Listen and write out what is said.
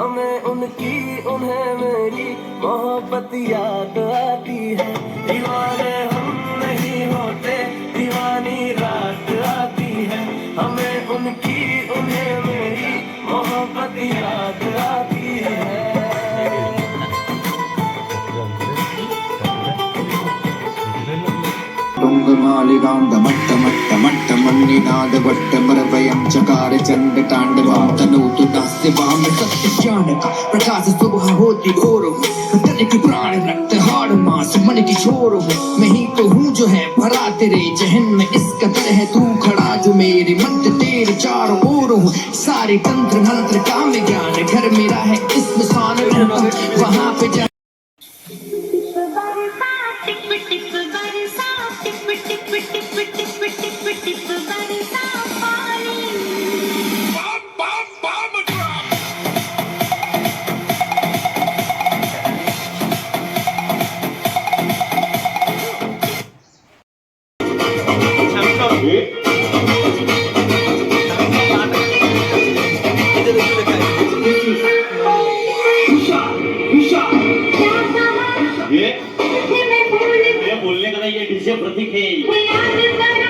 हमें उनकी उन्हें मेरी मोहब्बत याद आती है। दीवाने हम नहीं होते, दीवानी रात आती है। हमें उनकी उन्हें मेरी मोहब्बत याद आती है। मन्निनादवट्टमरवयं चकार चण्डताण्डवं तनोतु दास्यवां सत्यज्ञान का प्रकाश सुबह होती घोर तन की प्राण रक्त हाड़ मांस मन की छोर मैं ही तो हूँ जो है भरा तेरे जहन में इस कदर है तू खड़ा जो मेरे मध्य तेरे चारों ओर हूँ सारे तंत्र मंत्र का मैं ज्ञान घर मेरा है इसमें स्थान वहाँ पे जा बोलने का ना ये डीजे प्रतीक है।